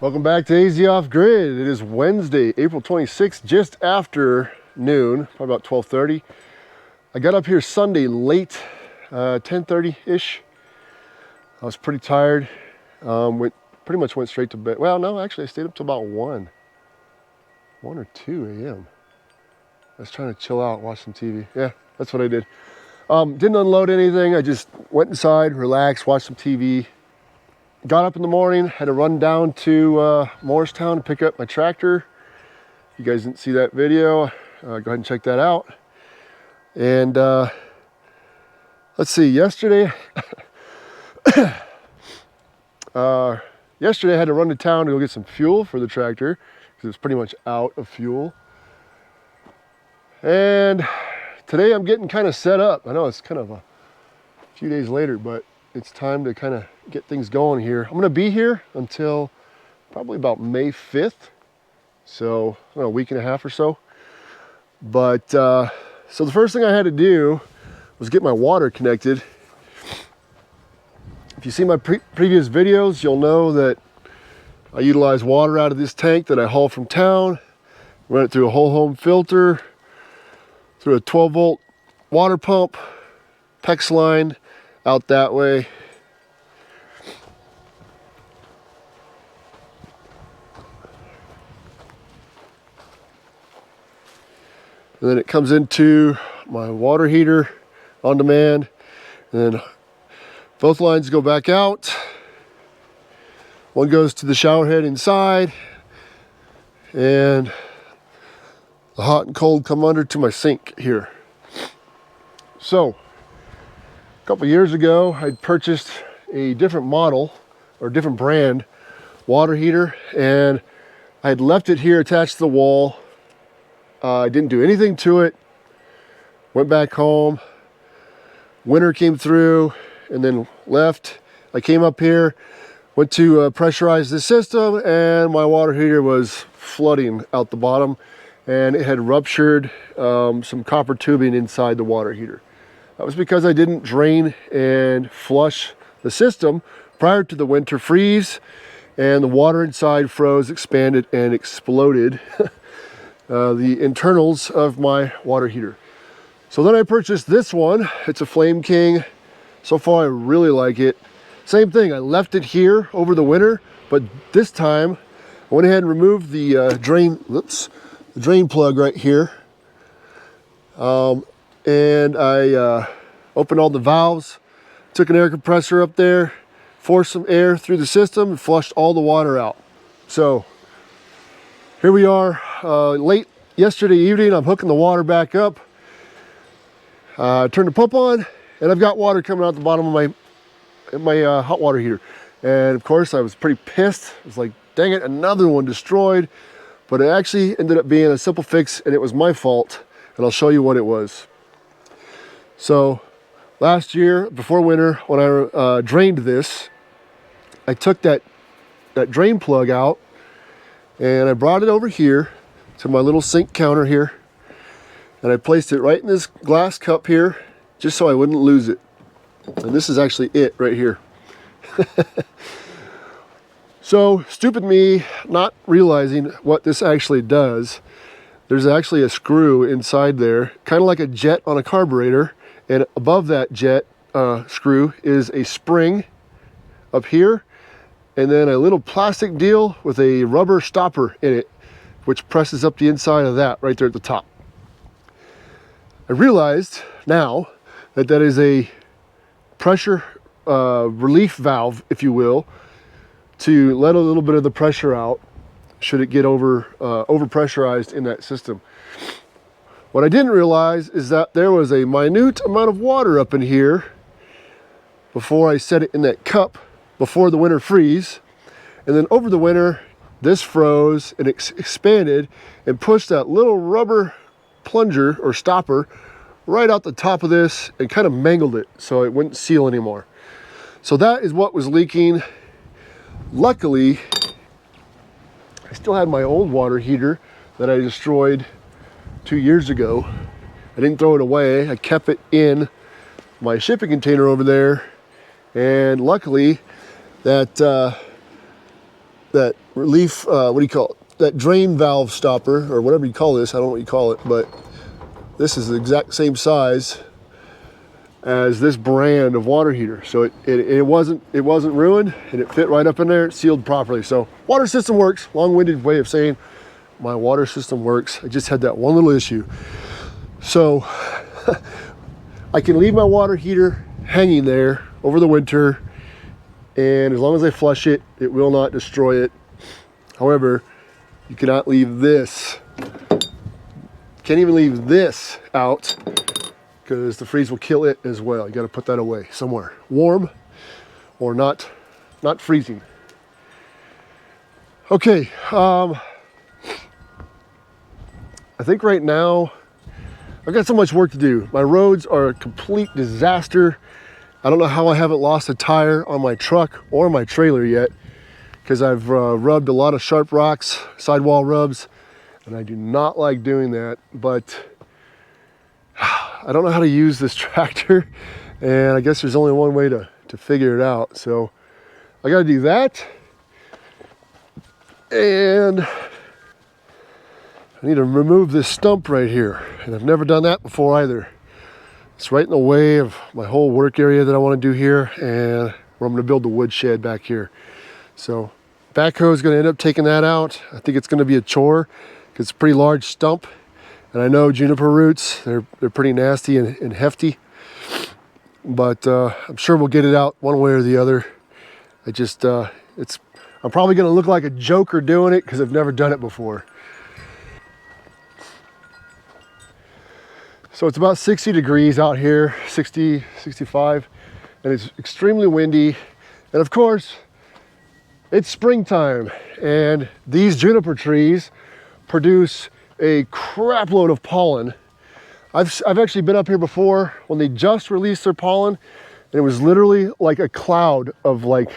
Welcome back to AZ Off-Grid. It is Wednesday, April 26th, just after noon, probably about 12:30. I got up here Sunday late, 10:30-ish. I was pretty tired. Pretty much went straight to bed. Well, no, actually I stayed up till about 1 or 2 a.m. I was trying to chill out, watch some TV. Yeah, that's what I did. Didn't unload anything. I just went inside, relaxed, watched some TV. Got up in the morning, had to run down to Morristown to pick up my tractor. If you guys didn't see that video, go ahead and check that out. And let's see, yesterday, yesterday I had to run to town to go get some fuel for the tractor because it's pretty much out of fuel. And today I'm getting kind of set up. I know it's kind of a few days later, but it's time to kind of get things going here. I'm going to be here until probably about May 5th. So, I don't know, a week and a half or so. But, so the first thing I had to do was get my water connected. If you see my previous videos, you'll know that I utilize water out of this tank that I haul from town. Run it through a whole home filter, through a 12-volt water pump, PEX line, out that way. And then it comes into my water heater on demand. And then both lines go back out. One goes to the shower head inside. And the hot and cold come under to my sink here. So, a couple years ago, I'd purchased a different model or different brand water heater, and I had left it here attached to the wall. I didn't do anything to it. Went back home. Winter came through and then left. I came up here, went to pressurize the system, and my water heater was flooding out the bottom, and it had ruptured some copper tubing inside the water heater. That was because I didn't drain and flush the system prior to the winter freeze, and the water inside froze, expanded, and exploded the internals of my water heater. So then I purchased this one. It's a Flame King. So far I really like it. Same thing, I left it here over the winter, but this time I went ahead and removed the drain plug right here. And I opened all the valves, took an air compressor up there, forced some air through the system, and flushed all the water out. So here we are, late yesterday evening. I'm hooking the water back up. Turned the pump on, and I've got water coming out the bottom of my hot water heater. And of course, I was pretty pissed. I was like, dang it, another one destroyed. But it actually ended up being a simple fix, and it was my fault. And I'll show you what it was. So last year, before winter, when I drained this, I took that drain plug out, and I brought it over here to my little sink counter here, and I placed it right in this glass cup here, just so I wouldn't lose it. And this is actually it right here. So, stupid me, not realizing what this actually does. There's actually a screw inside there, kind of like a jet on a carburetor, and above that jet screw is a spring up here, and then a little plastic deal with a rubber stopper in it, which presses up the inside of that right there at the top. I realized now that that is a pressure relief valve, if you will, to let a little bit of the pressure out should it get over pressurized in that system. What I didn't realize is that there was a minute amount of water up in here before I set it in that cup before the winter freeze. And then over the winter, this froze and expanded and pushed that little rubber plunger or stopper right out the top of this and kind of mangled it so it wouldn't seal anymore. So that is what was leaking. Luckily, I still had my old water heater that I destroyed 2 years ago. I didn't throw it away. I kept it in my shipping container over there. And luckily, that relief, what do you call it? That drain valve stopper, or whatever you call this, I don't know what you call it, but this is the exact same size as this brand of water heater. So it wasn't ruined, and it fit right up in there, it sealed properly. So water system works. Long-winded way of saying my water system works. I just had that one little issue. So I can leave my water heater hanging there over the winter, and as long as I flush it, it will not destroy it. However, you cannot leave this. Can't even leave this out because the freeze will kill it as well. You got to put that away somewhere warm or not freezing. Okay, I think right now I've got so much work to do. My roads are a complete disaster. I don't know how I haven't lost a tire on my truck or my trailer yet, because I've rubbed a lot of sharp rocks, sidewall rubs, and I do not like doing that. But I don't know how to use this tractor, and I guess there's only one way to figure it out. So I got to do that, and I need to remove this stump right here, and I've never done that before either. It's right in the way of my whole work area that I want to do here, and where I'm going to build the wood shed back here. So backhoe is going to end up taking that out. I think it's going to be a chore because it's a pretty large stump, and I know juniper roots, they're pretty nasty and hefty, but I'm sure we'll get it out one way or the other. I just I'm probably going to look like a joker doing it because I've never done it before. So it's about 60 degrees out here, 60, 65, and it's extremely windy. And of course, it's springtime, and these juniper trees produce a crap load of pollen. I've actually been up here before when they just released their pollen, and it was literally like a cloud of like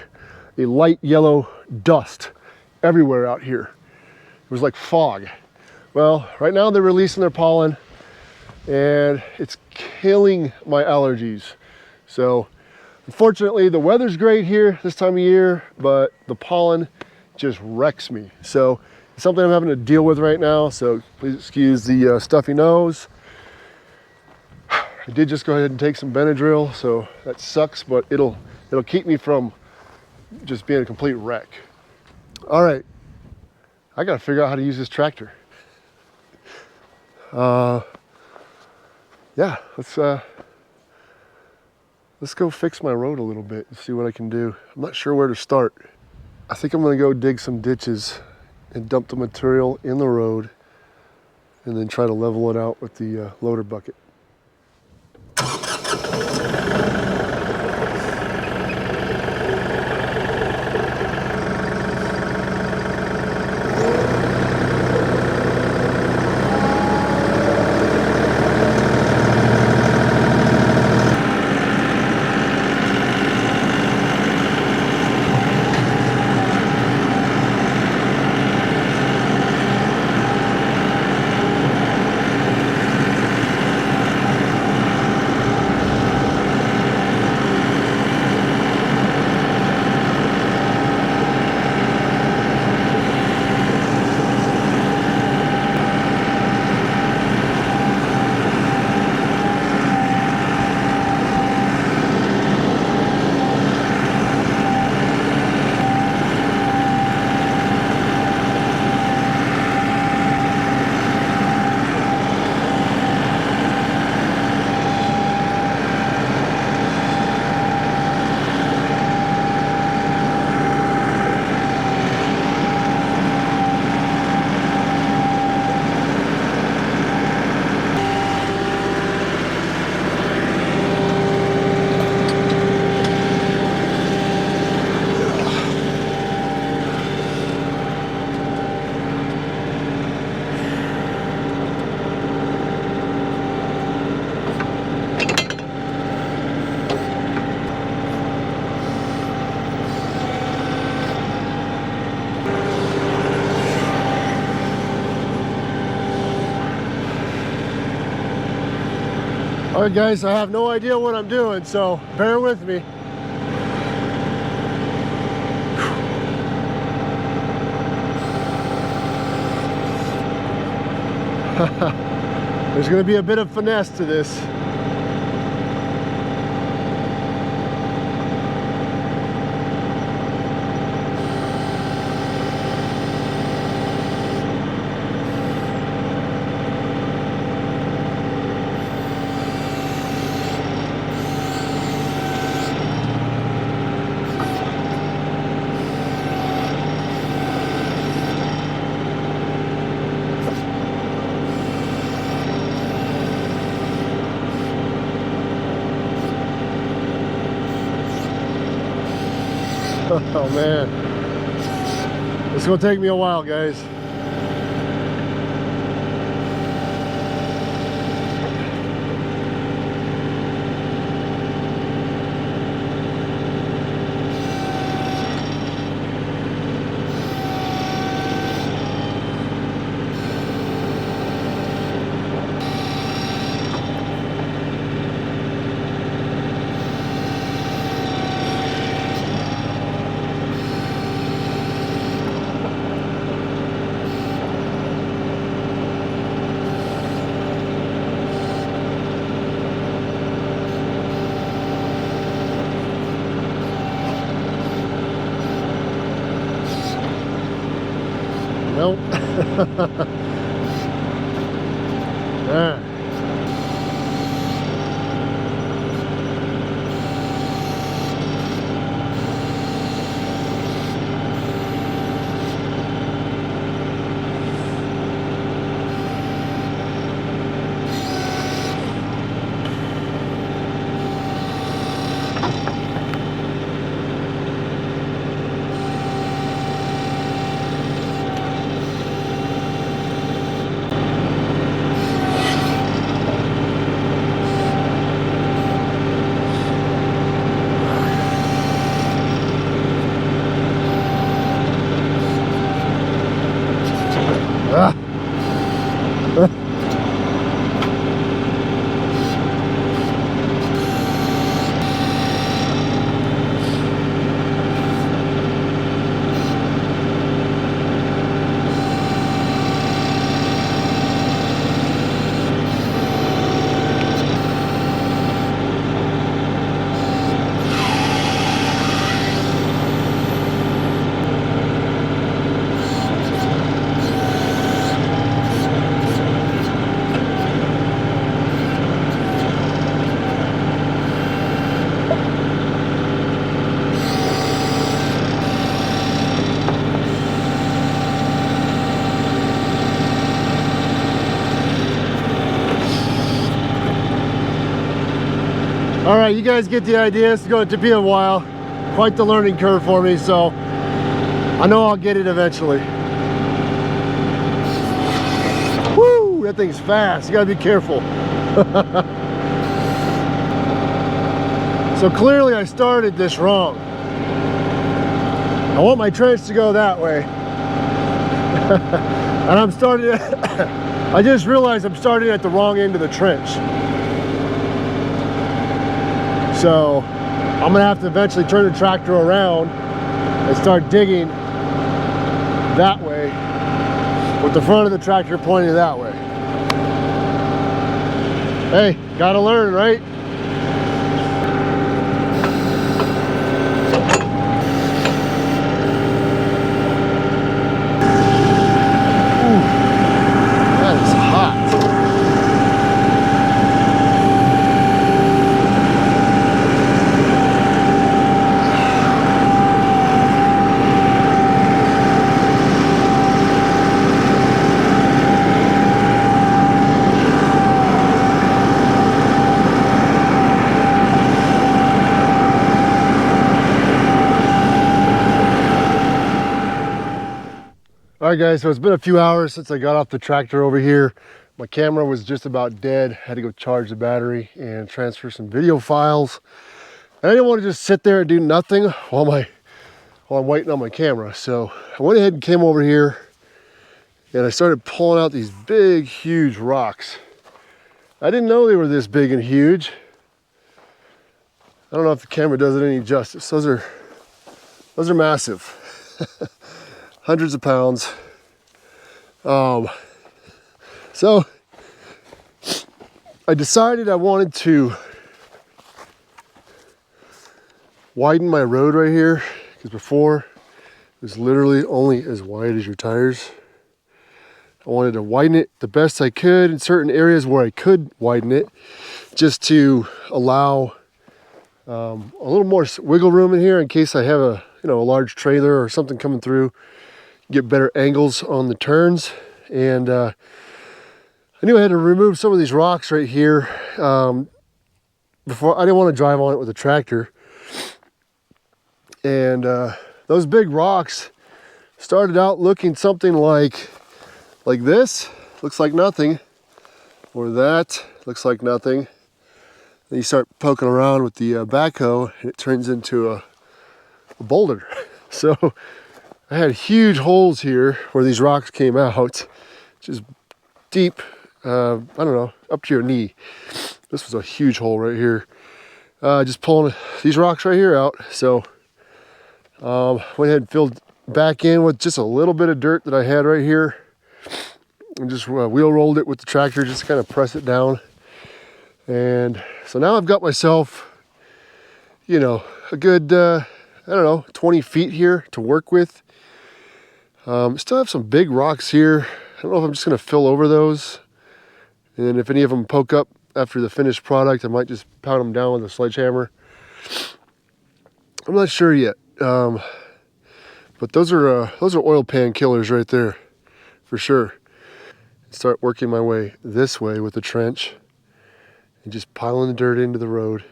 a light yellow dust everywhere out here. It was like fog. Well, right now they're releasing their pollen, and it's killing my allergies. So unfortunately, the weather's great here this time of year, but the pollen just wrecks me. So it's something I'm having to deal with right now, so please excuse the stuffy nose. I did just go ahead and take some Benadryl, so that sucks, but it'll keep me from just being a complete wreck. All right, I gotta figure out how to use this tractor. Yeah, let's go fix my road a little bit and see what I can do. I'm not sure where to start. I think I'm gonna go dig some ditches and dump the material in the road and then try to level it out with the loader bucket. All right, guys, I have no idea what I'm doing, so bear with me. There's going to be a bit of finesse to this. Oh man, it's gonna take me a while, guys. Nope. Ah. Ah. All right, you guys get the idea. It's going to be a while. Quite the learning curve for me, so I know I'll get it eventually. Woo, that thing's fast. You gotta be careful. So clearly I started this wrong. I want my trench to go that way. And I'm starting I just realized I'm starting at the wrong end of the trench. So I'm gonna have to eventually turn the tractor around and start digging that way with the front of the tractor pointing that way. Hey, gotta learn, right? All right, guys, so it's been a few hours since I got off the tractor over here. My camera was just about dead. Had to go charge the battery and transfer some video files. And I didn't want to just sit there and do nothing while I'm waiting on my camera. So I went ahead and came over here and I started pulling out these big, huge rocks I didn't know they were this big and huge. I don't know if the camera does it any justice. Those are massive. Hundreds of pounds. So I decided I wanted to widen my road right here, because before it was literally only as wide as your tires. I wanted to widen it the best I could in certain areas where I could widen it, just to allow a little more wiggle room in here in case I have a large trailer or something coming through, get better angles on the turns. And I knew I had to remove some of these rocks right here. Before, I didn't want to drive on it with a tractor. And those big rocks started out looking something like this. Looks like nothing. Or that looks like nothing. Then you start poking around with the backhoe and it turns into a boulder. So I had huge holes here where these rocks came out, just deep, I don't know, up to your knee. This was a huge hole right here. Just pulling these rocks right here out. So went ahead and filled back in with just a little bit of dirt that I had right here, and just wheel rolled it with the tractor, just kind of press it down. And so now I've got myself, a good, 20 feet here to work with. Still have some big rocks here. I don't know if I'm just going to fill over those. And if any of them poke up after the finished product, I might just pound them down with a sledgehammer. I'm not sure yet. But those are oil pan killers right there, for sure. Start working my way this way with the trench and just piling the dirt into the road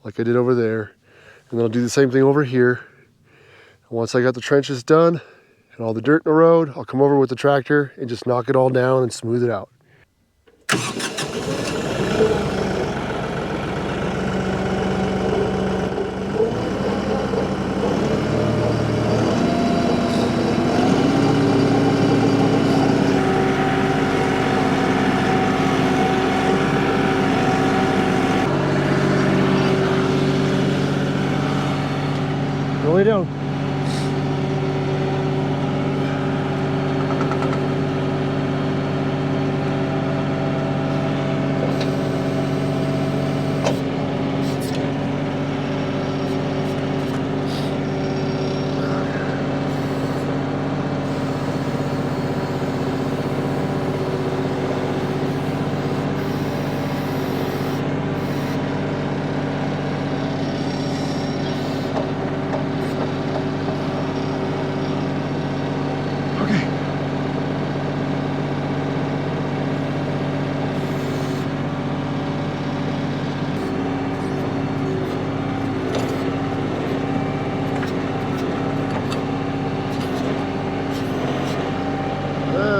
like I did over there. And then I'll do the same thing over here. And once I got the trenches done and all the dirt in the road, I'll come over with the tractor and just knock it all down and smooth it out. Lay down.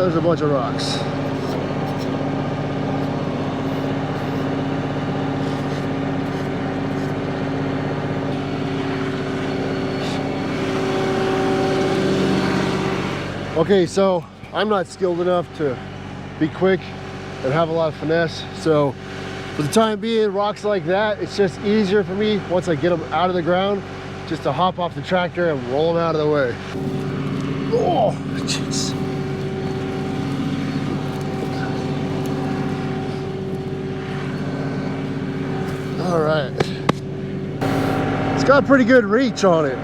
There's a bunch of rocks. Okay, so I'm not skilled enough to be quick and have a lot of finesse. So for the time being, rocks like that, it's just easier for me once I get them out of the ground, just to hop off the tractor and roll them out of the way. Oh, jeez. All right. It's got pretty good reach on it.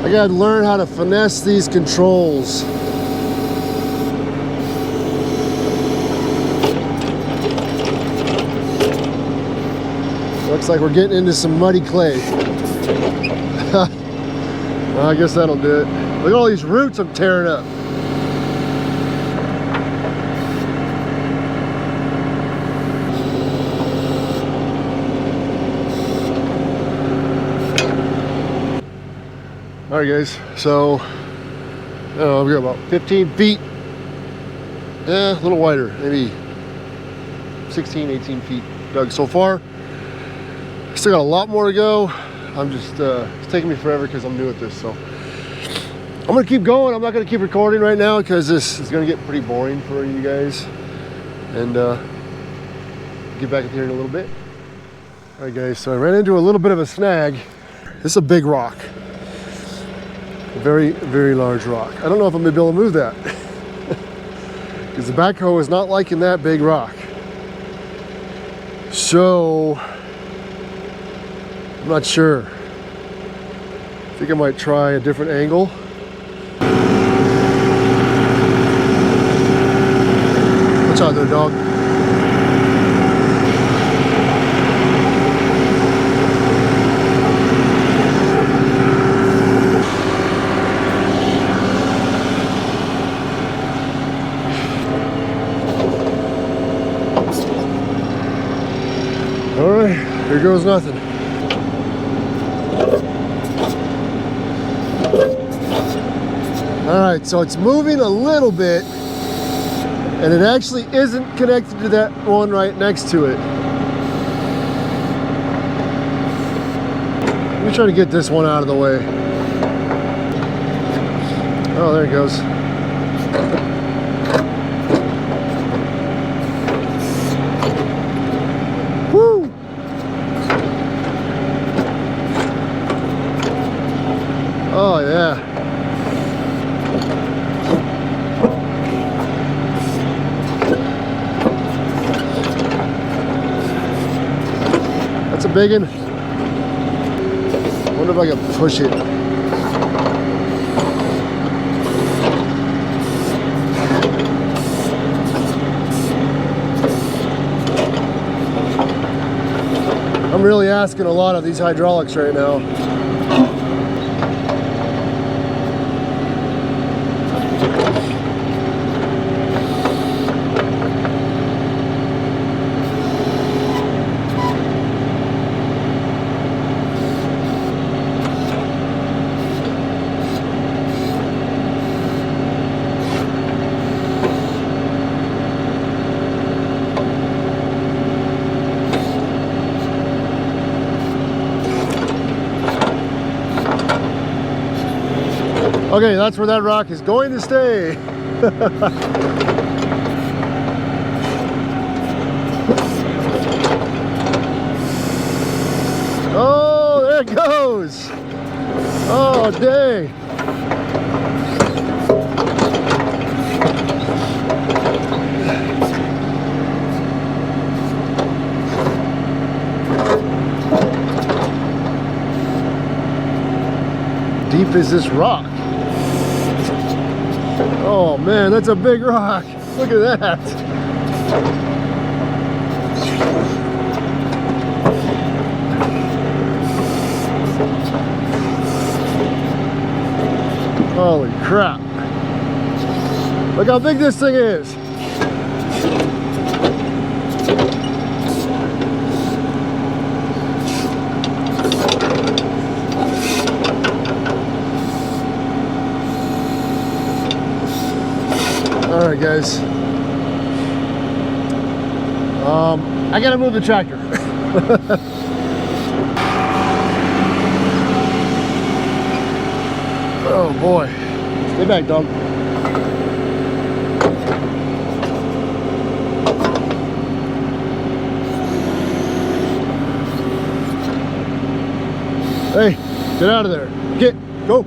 I gotta learn how to finesse these controls. Looks like we're getting into some muddy clay. Well, I guess that'll do it. Look at all these roots I'm tearing up. All right, guys, so I've got about 15 feet a little wider, maybe 16, 18 feet dug so far. Still got a lot more to go. I'm just, it's taking me forever because I'm new at this, so. I'm gonna keep going. I'm not gonna keep recording right now because this is gonna get pretty boring for you guys. And get back in here in a little bit. All right guys, so I ran into a little bit of a snag. This is a big rock. A very, very large rock. I don't know if I'm gonna be able to move that. Because the backhoe is not liking that big rock. So, I'm not sure. I think I might try a different angle. Watch out there, dog. All right, here goes nothing. All right, so it's moving a little bit, and it actually isn't connected to that one right next to it. Let me try to get this one out of the way. Oh, there it goes. Woo! Oh, yeah. That's a big one. Wonder if I can push it. I'm really asking a lot of these hydraulics right now. Okay, that's where that rock is going to stay. Oh, there it goes. Oh, dang. Deep is this rock? Oh man, that's a big rock. Look at that. Holy crap. Look how big this thing is. All right, guys. I gotta move the tractor. Oh boy. Stay back, dog. Hey, get out of there. Go.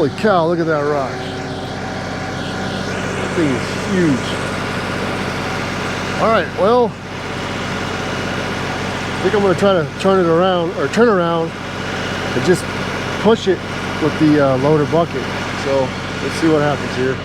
Holy cow, look at that rock. That thing is huge. All right, well, I think I'm gonna try to turn around and just push it with the loader bucket. So let's see what happens here.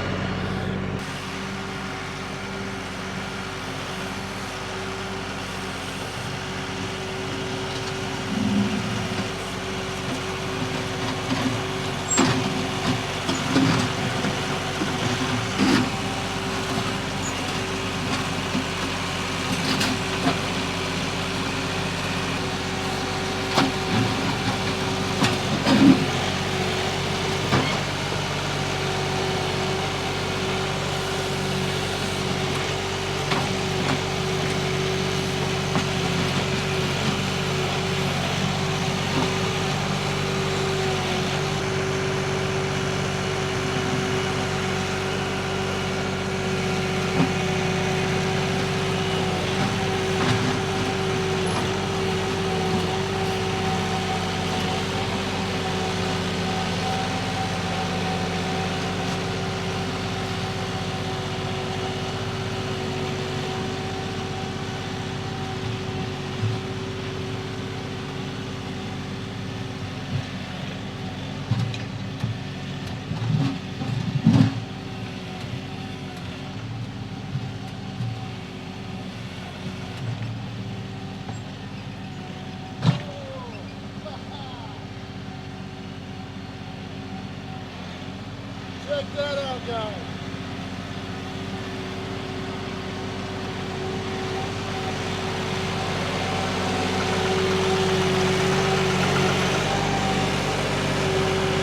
Check that out, guys.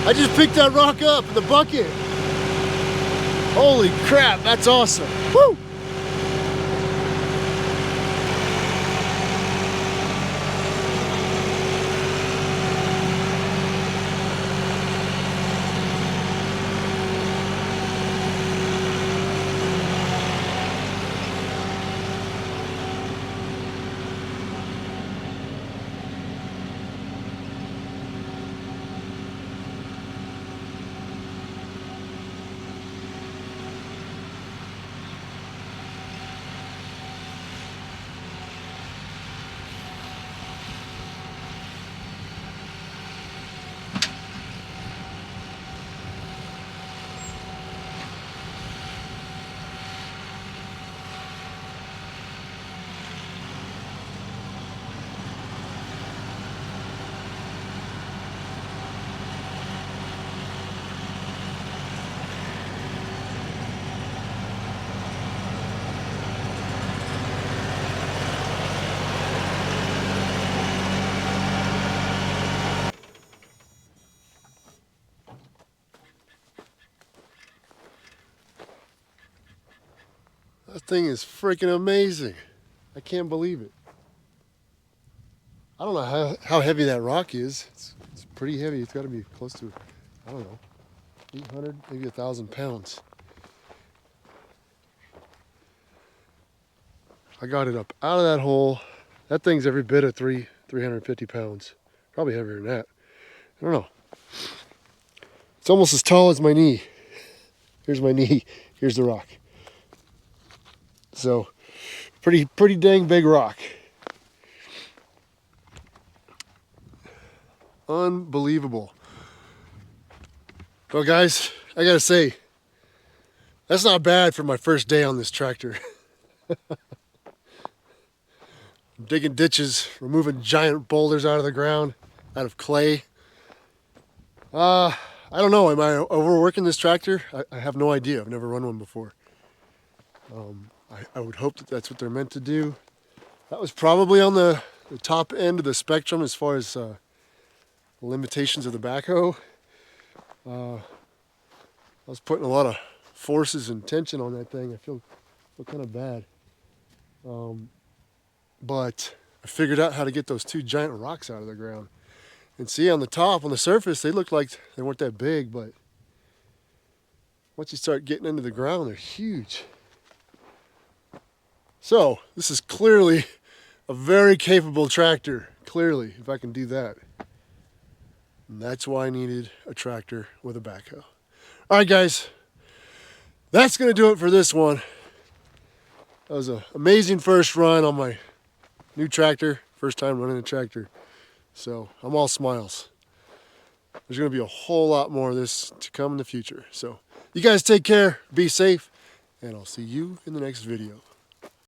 I just picked that rock up in the bucket. Holy crap, that's awesome. Woo! That thing is freaking amazing. I can't believe it. I don't know how heavy that rock is. It's pretty heavy. It's got to be close to, I don't know, 800, maybe 1,000 pounds. I got it up out of that hole. That thing's every bit of 350 pounds. Probably heavier than that. I don't know. It's almost as tall as my knee. Here's my knee. Here's the rock. So, pretty dang big rock. Unbelievable. Well, guys, I gotta say, that's not bad for my first day on this tractor. I'm digging ditches, removing giant boulders out of the ground, out of clay. I don't know, am I overworking this tractor? I have no idea. I've never run one before. I would hope that that's what they're meant to do. That was probably on the top end of the spectrum as far as the limitations of the backhoe. I was putting a lot of forces and tension on that thing. I feel kind of bad. But I figured out how to get those two giant rocks out of the ground. And see, on the top, on the surface, they looked like they weren't that big, but once you start getting into the ground, they're huge. So, this is clearly a very capable tractor, clearly, if I can do that. And that's why I needed a tractor with a backhoe. All right, guys, that's gonna do it for this one. That was an amazing first run on my new tractor. First time running a tractor. So I'm all smiles. There's gonna be a whole lot more of this to come in the future. So you guys take care, be safe, and I'll see you in the next video.